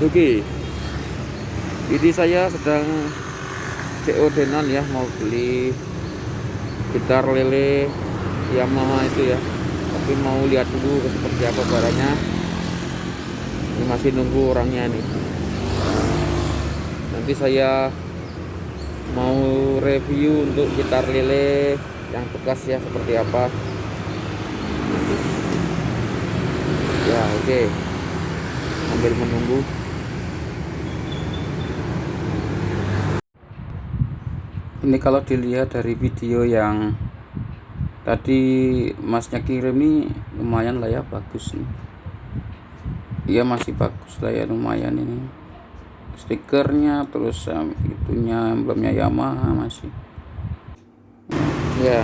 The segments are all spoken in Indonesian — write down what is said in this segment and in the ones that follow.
Oke, ini saya sedang COD-an ya, mau beli gitar lele Yamaha itu ya. Tapi mau lihat dulu seperti apa barangnya. Ini masih nunggu orangnya nih. Nanti saya mau review untuk gitar lele yang bekas ya seperti apa. Ya, oke. Sambil menunggu. Ini kalau dilihat dari video yang tadi masnya kirim nih, lumayan lah ya, bagus nih. Iya masih bagus lah ya, lumayan ini. Stikernya terus itunya emblemnya Yamaha masih. Ya.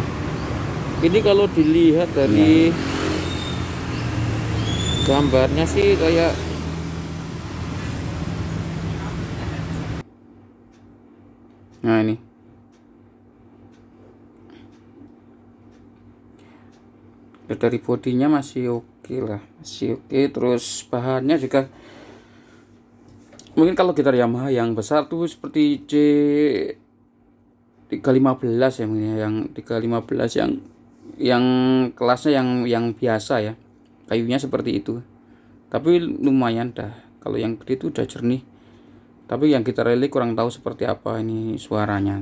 Ini kalau dilihat dari gambarnya sih kayak nah ini. Dari bodinya masih oke lah, masih oke. Terus bahannya juga mungkin kalau gitar Yamaha yang besar tuh seperti C315 ya, mungkin yang 315 yang kelasnya yang biasa ya, kayunya seperti itu. Tapi lumayan dah, kalau yang gede itu udah jernih. Tapi yang gitar lele kurang tahu seperti apa ini suaranya,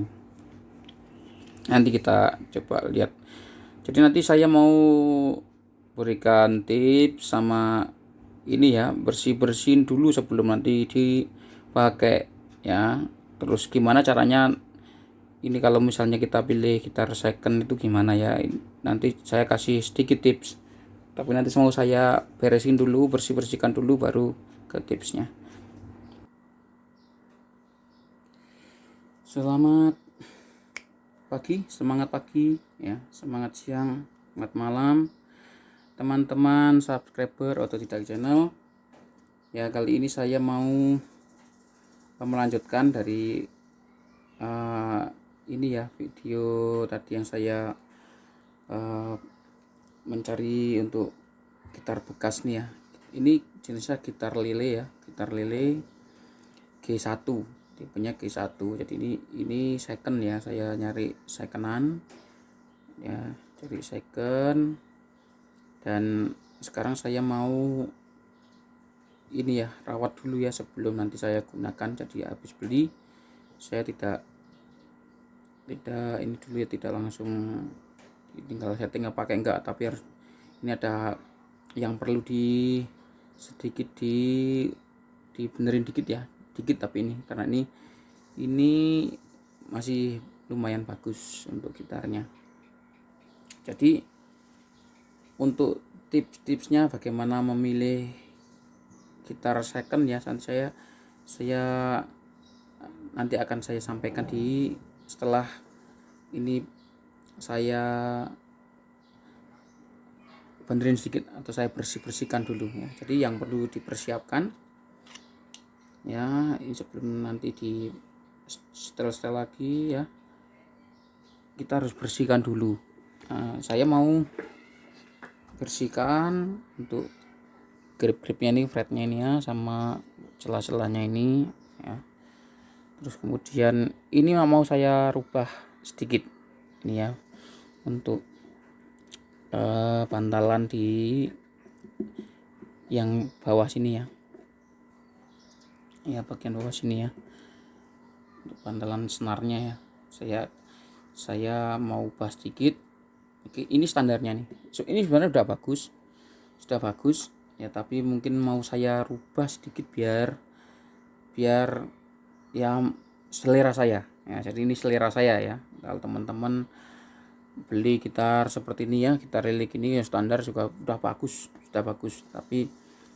nanti kita coba lihat. Jadi nanti saya mau berikan tips sama ini ya, bersih-bersihin dulu sebelum nanti dipakai ya. Terus gimana caranya ini kalau misalnya kita pilih gitar second itu gimana ya, nanti saya kasih sedikit tips. Tapi nanti mau saya beresin dulu, bersih-bersihkan dulu baru ke tipsnya. Selamat pagi, semangat pagi ya, semangat siang, semangat malam teman-teman subscriber Otodidak Channel ya. Kali ini saya mau melanjutkan dari ini ya, video tadi yang saya mencari untuk gitar bekas nih ya. Ini jenisnya gitar lele ya, gitar lele G1, tipenya G1. Jadi ini second ya, saya nyari secondan ya, cari second. Dan sekarang saya mau ini ya, rawat dulu ya sebelum nanti saya gunakan. Jadi habis beli saya tidak ini dulu ya, tidak langsung tinggal setting pakai enggak, tapi harus ini ada yang perlu sedikit dibenerin dikit ya, dikit. Tapi ini karena ini masih lumayan bagus untuk gitarnya. Jadi untuk tips-tipsnya bagaimana memilih gitar second ya, saya nanti akan saya sampaikan setelah ini saya benerin sedikit atau saya bersihkan dulu ya. Jadi yang perlu dipersiapkan ya, ini sebelum nanti di setel lagi ya, kita harus bersihkan dulu. Saya mau bersihkan untuk grip-gripnya ini, fretnya ini ya, sama celah-celahnya ini ya. Terus kemudian ini mau saya rubah sedikit ini ya, untuk pantalan di yang bawah sini ya, bagian bawah sini ya, untuk pantalan senarnya ya, saya mau ubah sedikit. Oke, ini standarnya nih. Ini sebenarnya sudah bagus ya, tapi mungkin mau saya rubah sedikit biar ya selera saya ya. Jadi ini selera saya ya. Kalau teman-teman beli gitar seperti ini ya, gitar lele ini ya standar juga sudah bagus, tapi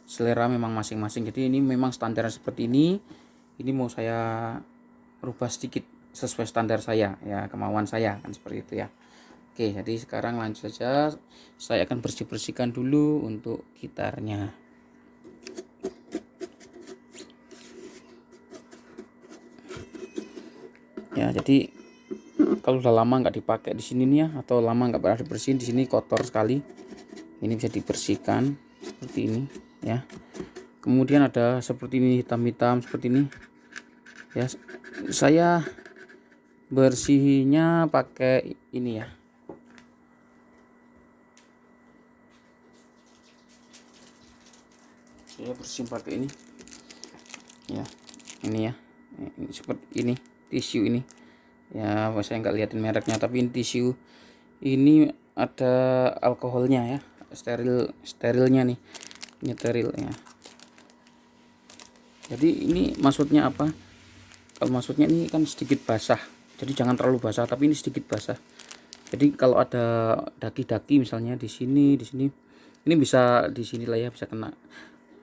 selera memang masing-masing. Jadi ini memang standar seperti ini mau saya rubah sedikit sesuai standar saya ya, kemauan saya kan seperti itu ya. Oke, jadi sekarang lanjut saja, saya akan bersihkan dulu untuk gitarnya. Ya, jadi kalau udah lama nggak dipakai di sini nih ya, atau lama nggak pernah dibersihin, di sini kotor sekali, ini bisa dibersihkan seperti ini ya. kemudian ada seperti ini, hitam-hitam seperti ini ya. Saya bersihnya pakai ini ya, saya bersih pakai ini ya, ini ya, ini seperti ini tisu ini ya, saya nggak liatin mereknya, tapi ini tisu ini ada alkoholnya ya, sterilnya nih, ini steril ya. Jadi ini maksudnya apa? Kalau maksudnya ini kan sedikit basah, jadi jangan terlalu basah, tapi ini sedikit basah. Jadi kalau ada daki-daki misalnya di sini, ini bisa di sini lah ya, bisa kena.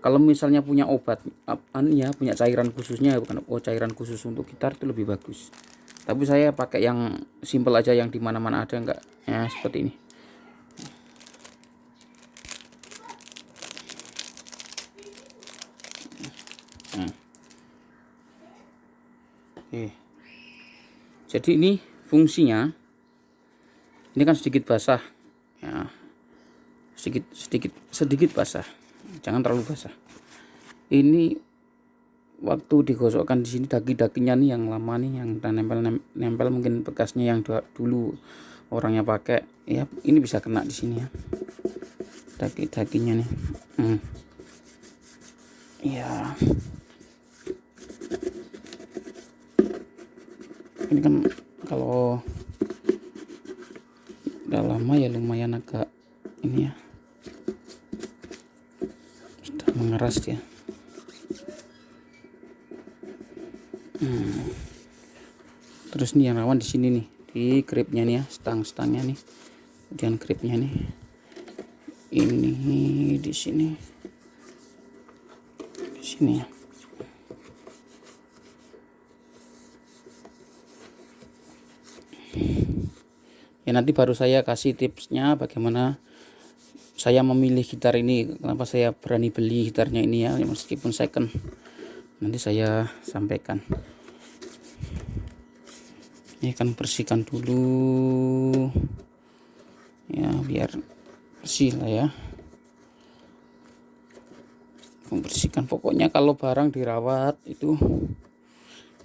Kalau misalnya punya obat, ya punya cairan khususnya, bukan cairan khusus untuk gitar itu lebih bagus. Tapi saya pakai yang simple aja, yang di mana-mana ada, enggak ya, seperti ini. Oke. Jadi ini fungsinya, ini kan sedikit basah ya, sedikit basah, jangan terlalu basah. Ini waktu digosokkan di sini daki-dakinya nih yang lama nih, yang nempel mungkin bekasnya yang dulu orangnya pakai ya, ini bisa kena di sini ya, daki-dakinya nih. Ya ini kan kalau udah lama ya lumayan agak ini ya, sudah mengeras ya. Terus nih yang rawan di sini nih, di gripnya nih ya, stangnya nih, kemudian gripnya nih, ini di sini ya. Ya nanti baru saya kasih tipsnya bagaimana saya memilih gitar ini, kenapa saya berani beli gitarnya ini ya, meskipun second, nanti saya sampaikan. Ini kan bersihkan dulu ya, biar bersih lah ya, membersihkan. Pokoknya kalau barang dirawat itu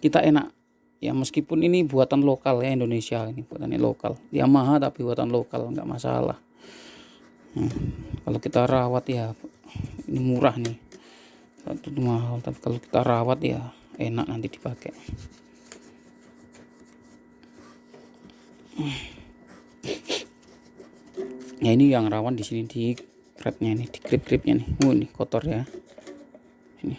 kita enak ya, meskipun ini buatan lokal ya, Indonesia ini buatannya lokal, Yamaha tapi buatan lokal, nggak masalah. Kalau kita rawat ya, ini murah nih, itu mahal, tapi kalau kita rawat ya enak nanti dipakai. Ya ini yang rawan di sini, di gripnya ini, di gripnya nih. Ini kotor ya. Sini.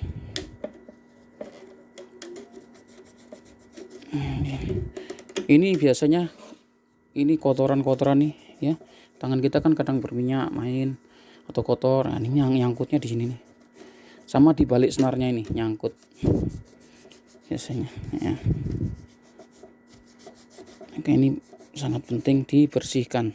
Ini biasanya ini kotoran-kotoran nih ya. Tangan kita kan kadang berminyak main atau kotor. Nah, ini yang nyangkutnya di sini nih. Sama di balik senarnya ini nyangkut. Biasanya ya. Oke, ini sangat penting dibersihkan.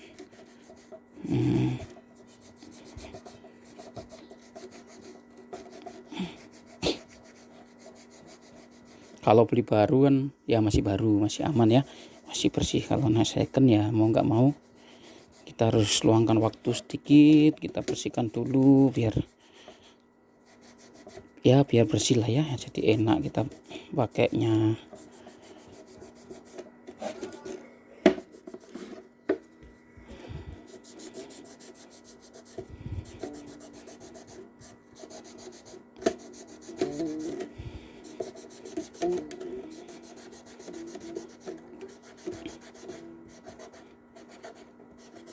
Kalau beli baru kan ya masih baru, masih aman ya, masih bersih. Kalau second ya mau nggak mau kita harus luangkan waktu sedikit, kita bersihkan dulu biar bersih lah ya, jadi enak kita pakainya.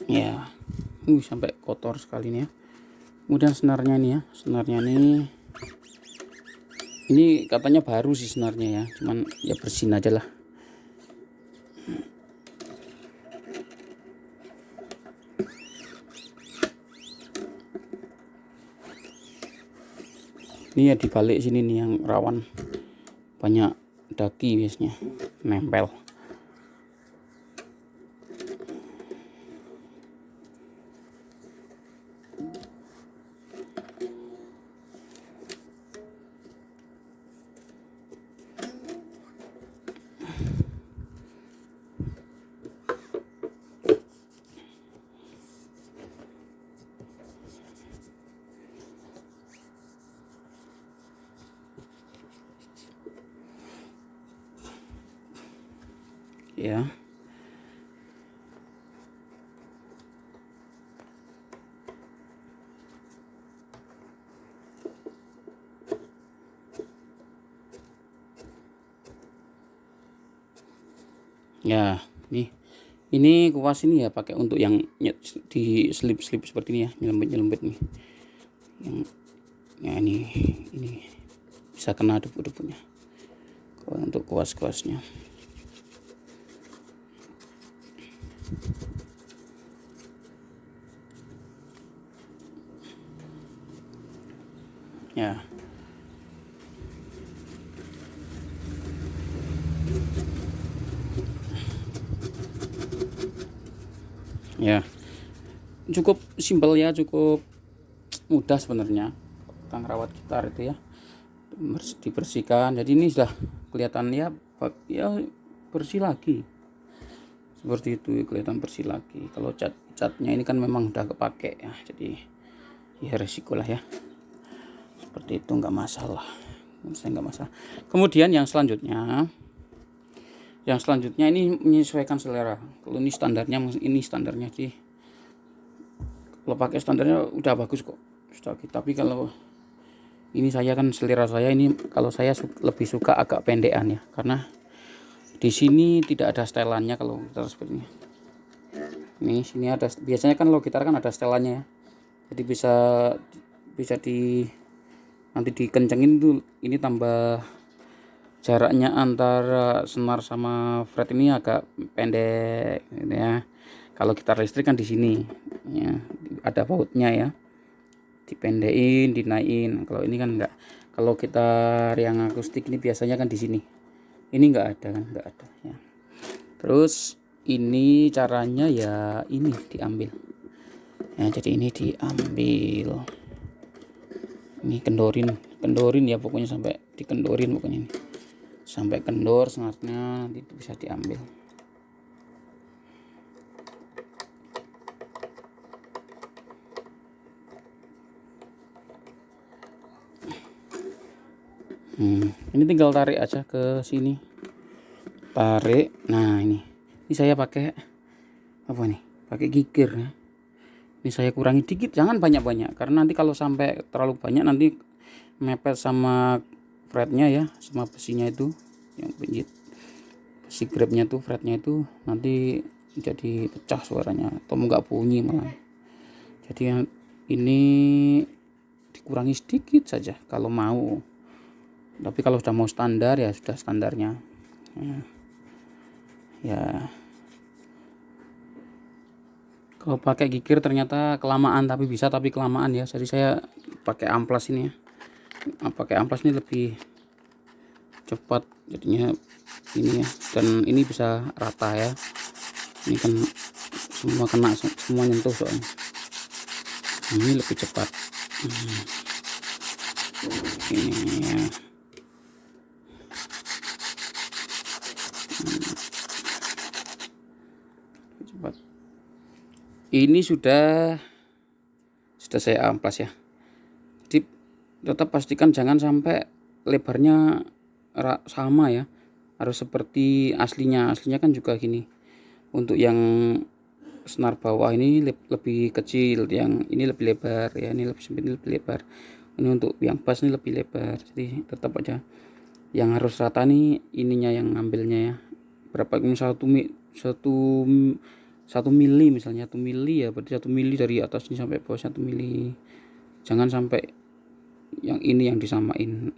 Ya, sampai kotor sekali nih ya. Kemudian senarnya nih ya, ini katanya baru sih senarnya ya, cuman ya bersihin aja lah. Ini ya di balik sini nih yang rawan, banyak daki biasanya nempel. ya. Ya, ini kuas ini ya pakai untuk yang di slip-slip seperti ini ya, nyelempit-nyelempit nih. Yang ya ini bisa kena debu-debunya. Kalau untuk kuas-kuasnya. Ya. Ya. Cukup simpel ya, cukup mudah sebenarnya kita ngerawat gitar itu ya. Dibersihkan. Jadi ini sudah kelihatan ya bersih lagi. Seperti itu kelihatan bersih lagi. Kalau catnya ini kan memang udah kepake ya. Jadi ya resiko lah ya. Seperti itu nggak masalah. Kemudian yang selanjutnya ini menyesuaikan selera. Kalau ini standarnya sih. Kalau pakai standarnya udah bagus kok. Tapi kalau ini saya kan selera saya ini, kalau saya lebih suka agak pendekan ya, karena di sini tidak ada setelannya kalau gitar seperti ini. Ini sini ada, biasanya kan lo gitar kan ada setelannya ya. Jadi bisa nanti dikencengin tuh, ini tambah jaraknya antara senar sama fret ini agak pendek gitu ya. Kalau gitar listrik kan di sini ya ada bautnya ya, dipendekin, dinaikin. Kalau ini kan enggak. Kalau gitar yang akustik ini biasanya kan di sini. Ini enggak ada ya. Terus ini caranya ya ini diambil. Ya, jadi ini diambil. Ini kendorin ya pokoknya, sampai dikendorin pokoknya ini. Sampai kendor senarnya nanti bisa diambil. Ini tinggal tarik aja ke sini, tarik. Nah ini saya pakai apa nih, pakai gigir ya. Ini saya kurangi dikit, jangan banyak-banyak, karena nanti kalau sampai terlalu banyak nanti mepet sama fretnya ya, sama besinya itu yang pinjit, besi grabnya tuh, fretnya itu nanti jadi pecah suaranya atau nggak bunyi malah. Jadi yang ini dikurangi sedikit saja kalau mau. Tapi kalau sudah mau standar ya sudah standarnya ya. Kalau pakai gigir ternyata kelamaan, tapi kelamaan ya, jadi saya pakai amplas ini ya. Pakai amplas ini lebih cepat jadinya ini ya, dan ini bisa rata ya. Ini kan semua kena, semua nyentuh soalnya. Ini lebih cepat ini ya. Cepat. Ini sudah saya amplas ya. Jadi tetap pastikan jangan sampai lebarnya sama ya, harus seperti aslinya kan juga gini. Untuk yang senar bawah ini lebih kecil, yang ini lebih lebar ya, ini lebih sempit, ini lebih lebar. Ini untuk yang bass ini lebih lebar, jadi tetap aja yang harus rata nih ininya yang ngambilnya ya. Berapa ini satu mili misalnya, 1 mili ya, berarti 1 mili dari atas ini sampai bawah 1 mili. Jangan sampai yang ini yang disamain,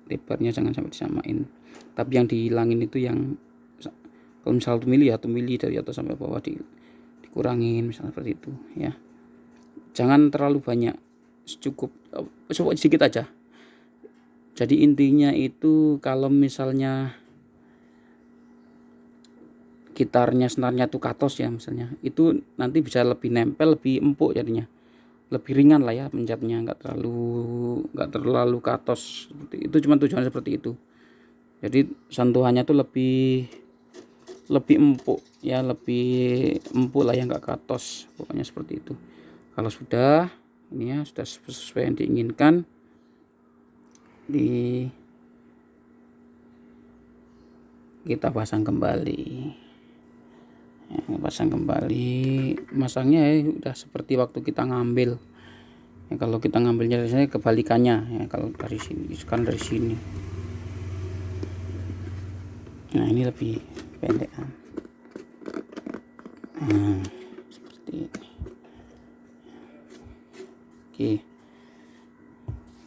lebarnya jangan sampai disamain, tapi yang dihilangin itu yang kalau misal 1 mili ya 1 mili dari atas sampai bawah dikurangin misalnya seperti itu ya. Jangan terlalu banyak, cukup sedikit aja. Jadi intinya itu kalau misalnya gitarnya senarnya tuh katos ya misalnya, itu nanti bisa lebih nempel, lebih empuk jadinya, lebih ringan lah ya pencetnya, nggak terlalu katos seperti itu. Cuma tujuannya seperti itu, jadi sentuhannya tuh lebih empuk ya, lebih empuk lah ya, nggak katos pokoknya seperti itu. Kalau sudah ini ya, sudah sesuai yang diinginkan, kita pasang kembali. pasang kembali. Masangnya ya udah seperti waktu kita ngambil ya, kalau kita ngambilnya dari sini kebalikannya ya, kalau dari sini sekarang dari sini. Nah ini lebih pendek. Nah, seperti ini. Oke,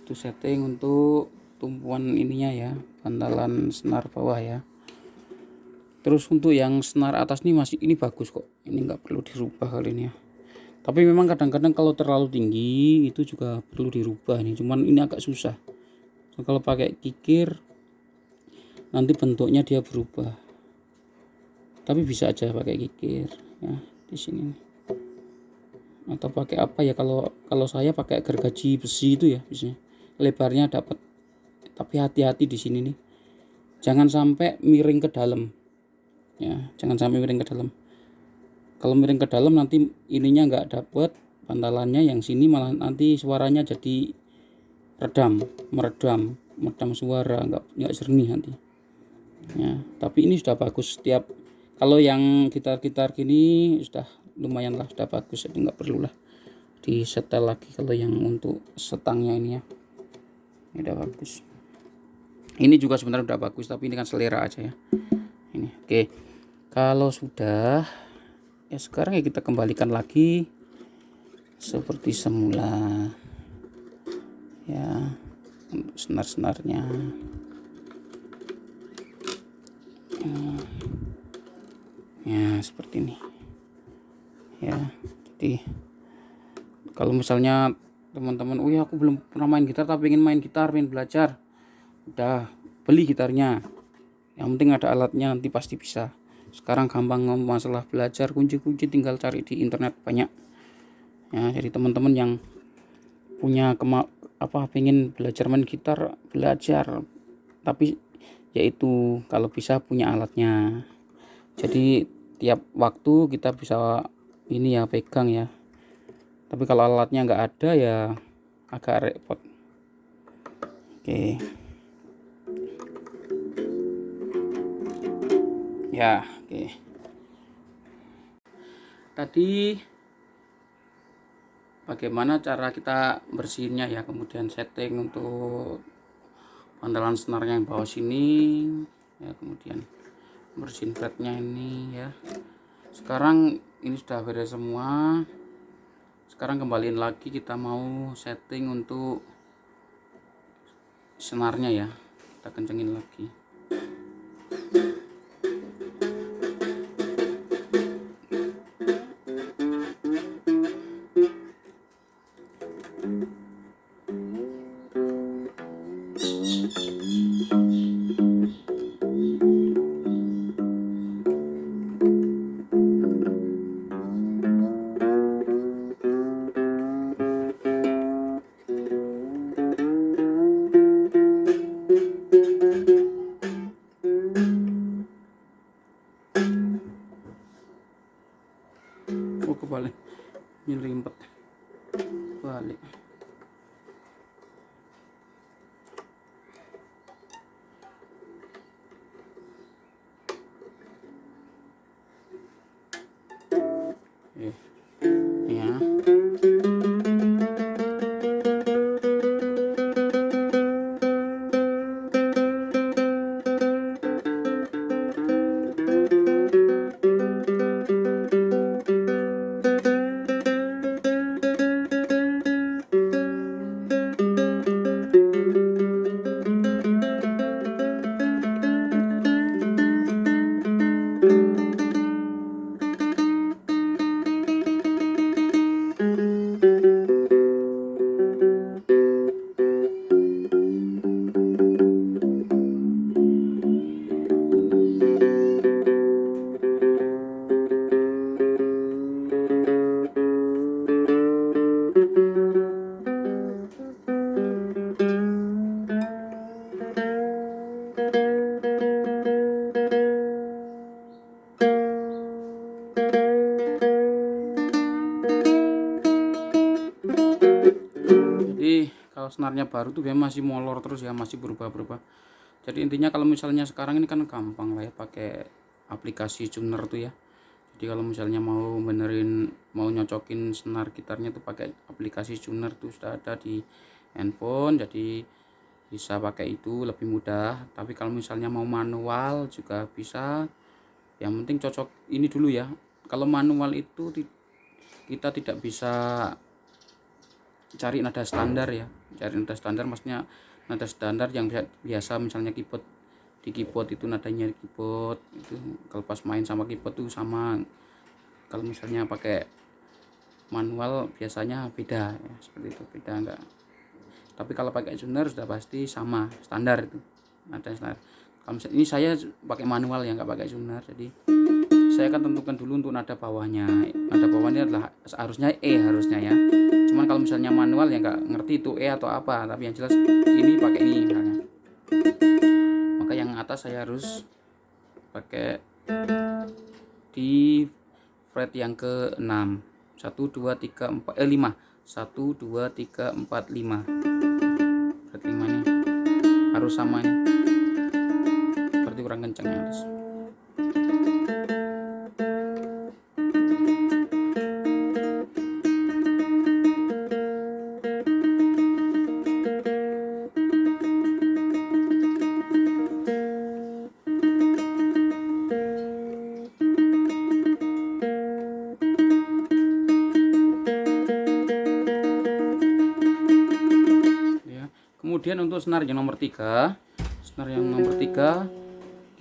itu setting untuk tumpuan ininya ya, bantalan senar bawah ya. Terus untuk yang senar atas nih masih ini bagus kok, ini nggak perlu dirubah kali ini ya. Tapi memang kadang-kadang kalau terlalu tinggi itu juga perlu dirubah nih, cuman ini agak susah. So, kalau pakai kikir nanti bentuknya dia berubah, tapi bisa aja pakai kikir ya di sini nih. Atau pakai apa ya, kalau saya pakai gergaji besi itu ya, biasanya lebarnya dapat. Tapi hati-hati di sini nih, jangan sampai miring ke dalam ya, jangan sampai miring ke dalam. Kalau miring ke dalam nanti ininya nggak dapet bantalannya, yang sini malah nanti suaranya jadi meredam suara, nggak jernih nanti ya. Tapi ini sudah bagus, setiap kalau yang gitar-gitar gini sudah lumayan lah, sudah bagus, jadi nggak perlu lah disetel lagi. Kalau yang untuk setangnya ini ya, ini udah bagus. Ini juga sebenarnya udah bagus, tapi ini kan selera aja ya ini. Oke, kalau sudah ya sekarang ya kita kembalikan lagi seperti semula ya, untuk senar-senarnya ya seperti ini ya. Jadi kalau misalnya teman-teman, oh ya aku belum pernah main gitar tapi ingin main gitar, pengen belajar, udah beli gitarnya, yang penting ada alatnya, nanti pasti bisa. Sekarang gampang masalah belajar, kunci-kunci tinggal cari di internet banyak ya. Jadi teman-teman yang punya pengen belajar main gitar, belajar, tapi yaitu kalau bisa punya alatnya, jadi tiap waktu kita bisa ini ya pegang ya. Tapi kalau alatnya nggak ada ya agak repot. Oke ya, oke. Tadi bagaimana cara kita bersihinnya ya, kemudian setting untuk bantalan senarnya yang bawah sini ya, kemudian bersihin fretnya ini ya. Sekarang ini sudah beres semua. Sekarang kembaliin lagi, kita mau setting untuk senarnya ya, kita kencengin lagi. Oh kebalik, ini limpet balik. Ya. Jadi kalau senarnya baru tuh dia masih molor terus ya, masih berubah-berubah. Jadi intinya kalau misalnya sekarang ini kan gampang lah ya, pakai aplikasi tuner tuh ya. Jadi kalau misalnya mau nyocokin senar gitarnya tuh pakai aplikasi tuner tuh sudah ada di handphone, jadi bisa pakai itu lebih mudah. Tapi kalau misalnya mau manual juga bisa, yang penting cocok ini dulu ya. Kalau manual itu kita tidak bisa cari nada standar ya, maksudnya nada standar yang biasa misalnya di keyboard itu nadanya keyboard itu, kalau pas main sama keyboard tuh sama. Kalau misalnya pakai manual biasanya beda ya, seperti itu, beda enggak. Tapi kalau pakai tuner sudah pasti sama standar itu, nada standar. Kalau misalnya ini saya pakai manual ya, nggak pakai tuner, jadi saya akan tentukan dulu untuk nada bawahnya. Nada bawahnya adalah harusnya E harusnya ya. Cuman kalau misalnya manual ya nggak ngerti itu E atau apa, tapi yang jelas ini pakai ini misalnya. Maka yang atas saya harus pakai di fret yang ke 6. 1 2 3 4 5. 1 2 3 4 5. Fret 5 nih harus sama nih. Berarti kurang kencang ya harus. Kemudian untuk senar yang nomor 3,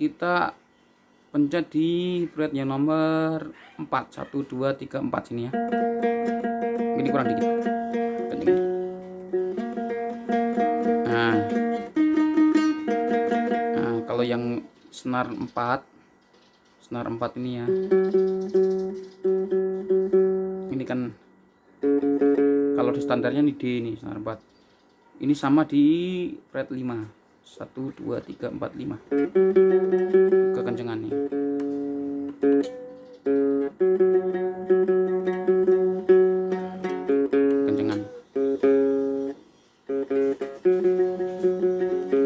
kita pencet di fret yang nomor 4. 1 2 3 4 sini ya. Ini kurang dikit. Nah, kalau yang senar 4 ini ya. Ini kan kalau di standarnya nih D nih, senar 4. Ini sama di fret 5. 1 2 3 4 5. Kekencengannya.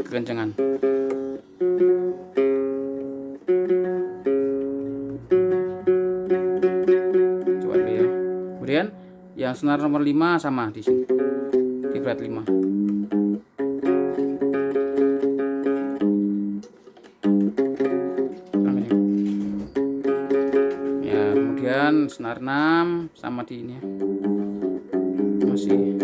Kekencengan. Coba dulu ya. Kemudian yang senar nomor 5 sama di sini. Di fret 5. Senar 6 sama di ini ya. Masih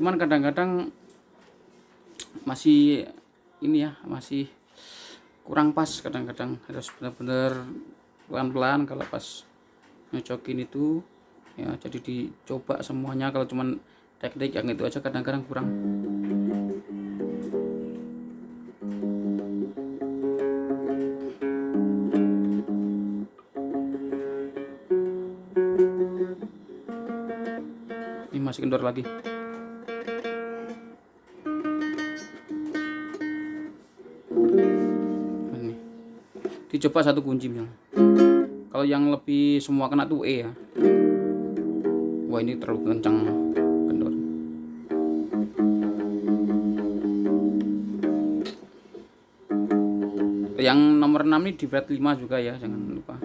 cuman kadang-kadang masih ini ya, masih kurang pas, kadang-kadang harus benar-benar pelan-pelan kalau pas nyocokin itu ya. Jadi dicoba semuanya, kalau cuman teknik yang itu aja kadang-kadang kurang. Ini masih kendor lagi. Dicoba satu kunci misalnya. Kalau yang lebih semua kena tuh E ya. Wah, ini terlalu kencang kendor. Yang nomor 6 ini di fret 5 juga ya, jangan lupa.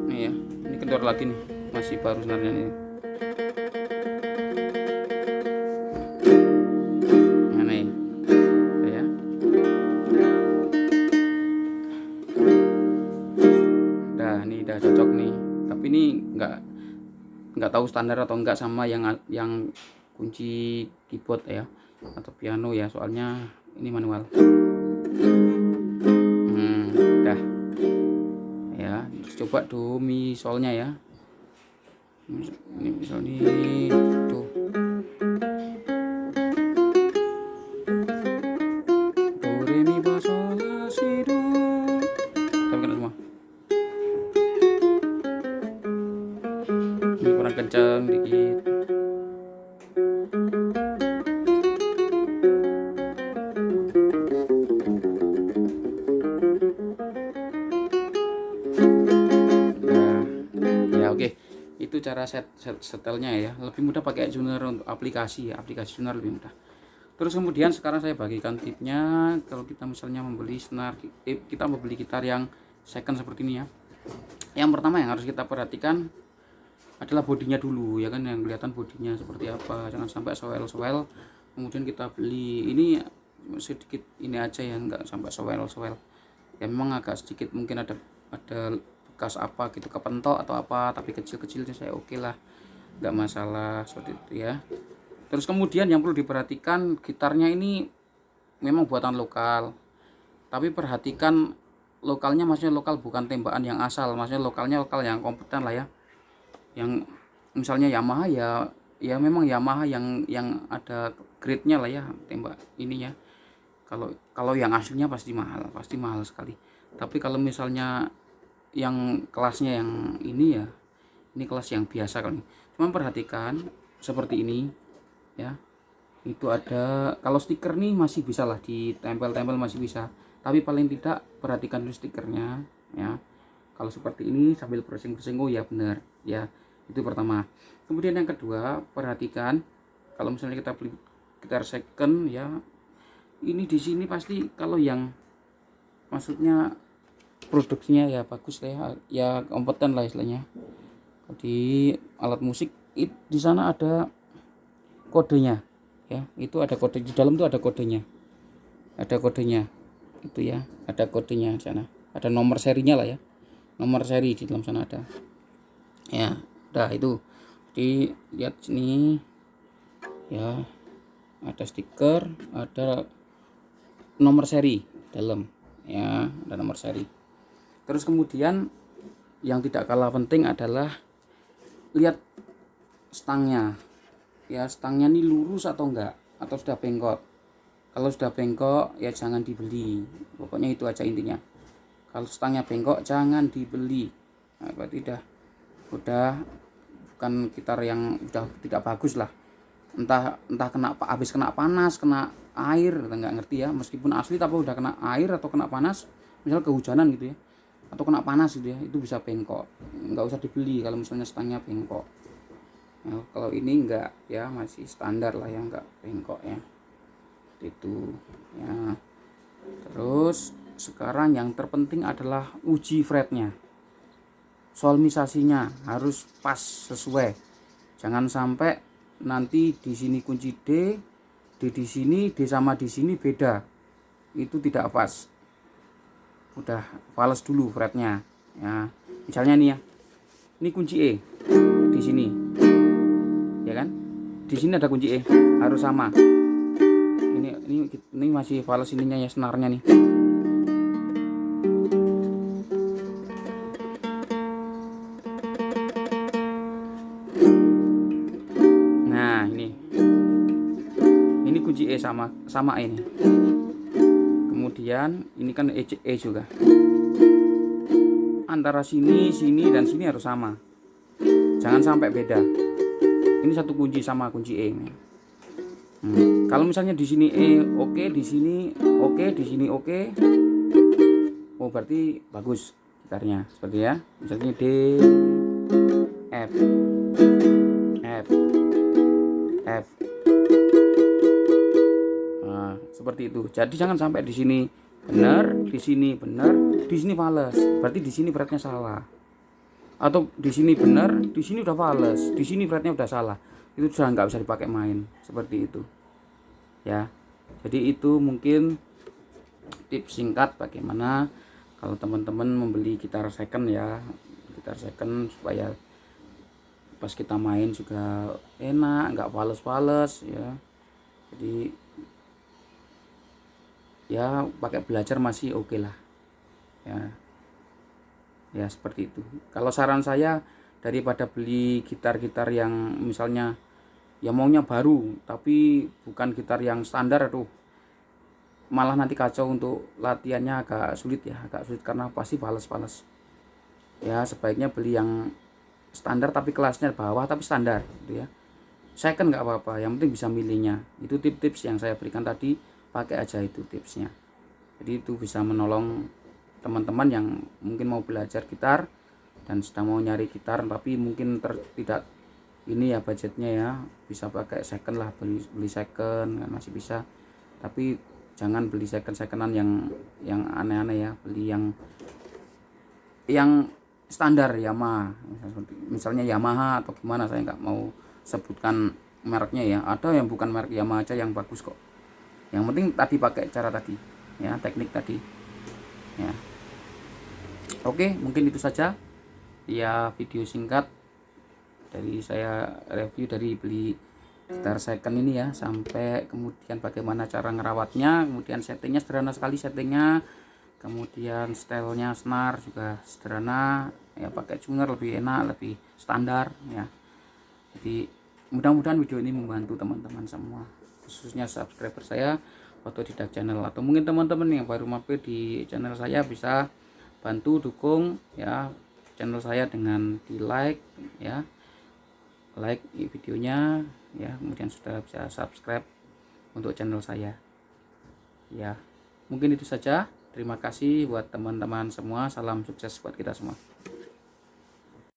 Nih ya, ini kendor lagi nih, masih baru senarnya nih. Ini udah cocok nih, tapi ini nggak tahu standar atau enggak sama yang kunci keyboard ya atau piano ya, soalnya ini manual. Dah ya, terus coba do mi solnya ya. Ini misalnya tuh do re mi fa sol la si do, tapi kan semua. cara setelnya ya, lebih mudah pakai tuner untuk aplikasi ya, aplikasi tuner lebih mudah. Terus kemudian sekarang saya bagikan tipnya. Kalau kita misalnya membeli senar, kita membeli gitar yang second seperti ini ya, yang pertama yang harus kita perhatikan adalah bodinya dulu ya kan, yang kelihatan bodinya seperti apa, jangan sampai sewel-sewel kemudian kita beli. Ini sedikit ini aja ya, enggak sampai sewel-sewel ya, memang agak sedikit mungkin ada bekas apa gitu, kepentok atau apa, tapi kecil-kecilnya saya oke lah, enggak masalah seperti itu ya. Terus kemudian yang perlu diperhatikan, gitarnya ini memang buatan lokal, tapi perhatikan lokalnya, maksudnya lokal bukan tembakan yang asal, maksudnya lokalnya lokal yang kompeten lah ya, yang misalnya Yamaha ya memang Yamaha yang ada grade-nya lah ya tembak ininya. Kalau yang aslinya pasti mahal sekali. Tapi kalau misalnya yang kelasnya yang ini ya, ini kelas yang biasa kali. Cuma perhatikan seperti ini ya. Itu ada, kalau stiker nih masih bisa lah ditempel-tempel, masih bisa. Tapi paling tidak perhatikan dulu stikernya ya. Kalau seperti ini sambil browsing-browsing, oh ya benar ya. Itu pertama. Kemudian yang kedua, perhatikan kalau misalnya kita beli gitar second ya, ini di sini pasti kalau yang maksudnya produksinya ya bagus lah ya kompeten lah istilahnya. Di alat musik di sana ada kodenya ya, itu ada kode di dalam, tuh ada kodenya. Ada kodenya. Itu ya, ada kodenya di sana. Ada nomor serinya lah ya. Nomor seri di dalam sana ada. Ya, udah itu. Jadi lihat sini ya, ada stiker, ada nomor seri dalam ya, ada nomor seri. Terus kemudian yang tidak kalah penting adalah lihat stangnya ya, stangnya ini lurus atau enggak, atau sudah bengkok. Kalau sudah bengkok ya jangan dibeli, pokoknya itu aja intinya. Kalau stangnya bengkok jangan dibeli. Nah, berarti udah bukan gitar yang udah tidak bagus lah. Entah habis kena panas, kena air, nggak ngerti ya, meskipun asli tapi udah kena air atau kena panas, misal kehujanan gitu ya, atau kena panas gitu ya, itu bisa bengkok. Nggak usah dibeli kalau misalnya stangnya bengkok ya. Kalau ini enggak ya, masih standar lah ya, enggak bengkok ya, itu ya. Terus sekarang yang terpenting adalah uji fretnya, solmisasinya harus pas sesuai. Jangan sampai nanti di sini kunci D, di sini D sama di sini beda, itu tidak pas. Udah fales dulu fretnya ya. Misalnya nih ya, ini kunci E di sini ya kan, di sini ada kunci E, harus sama. Ini masih fales ininya ya, senarnya nih. Nah ini kunci E sama ini. Kemudian ini kan E juga. Antara sini dan sini harus sama. Jangan sampai beda. Ini satu kunci sama kunci E. Kalau misalnya di sini E oke, di sini oke, di sini oke, oh berarti bagus gitarnya. Seperti ya. Misalnya D, F, F, F. Nah, seperti itu. Jadi jangan sampai di sini benar, di sini benar, di sini fales. Berarti di sini fretnya salah. Atau di sini benar, di sini udah fales, di sini fretnya udah salah. Itu sudah nggak bisa dipakai main. Seperti itu. Ya. Jadi itu mungkin tips singkat bagaimana kalau teman-teman membeli gitar second ya, gitar second supaya pas kita main juga enak, nggak fales-fales ya. Jadi ya pakai belajar masih oke lah ya seperti itu. Kalau saran saya, daripada beli gitar-gitar yang misalnya ya maunya baru tapi bukan gitar yang standar, aduh malah nanti kacau, untuk latihannya agak sulit karena pasti fales ya. Sebaiknya beli yang standar tapi kelasnya bawah tapi standar gitu ya. Second nggak apa-apa, yang penting bisa milihnya. Itu tips-tips yang saya berikan tadi, pakai aja itu tipsnya. Jadi itu bisa menolong teman-teman yang mungkin mau belajar gitar dan sedang mau nyari gitar tapi mungkin tidak ini ya budgetnya ya, bisa pakai second lah, beli second kan masih bisa, tapi jangan beli secondan yang aneh-aneh ya, beli yang standar Yamaha, misalnya Yamaha atau gimana, saya nggak mau sebutkan mereknya ya, ada yang bukan merek Yamaha aja yang bagus kok, yang penting tadi pakai cara tadi ya, teknik tadi ya. Oke, mungkin itu saja ya video singkat dari saya review dari beli gitar second ini ya, sampai kemudian bagaimana cara ngerawatnya, kemudian settingnya sederhana sekali settingnya, kemudian stylenya snare juga sederhana ya, pakai tuner lebih enak, lebih standar ya. Jadi mudah-mudahan video ini membantu teman-teman semua, khususnya subscriber saya Otodidak Channel, atau mungkin teman-teman yang baru mampir di channel saya bisa bantu dukung ya channel saya dengan di like ya, like videonya ya, kemudian sudah bisa subscribe untuk channel saya ya. Mungkin itu saja, terima kasih buat teman-teman semua, salam sukses buat kita semua.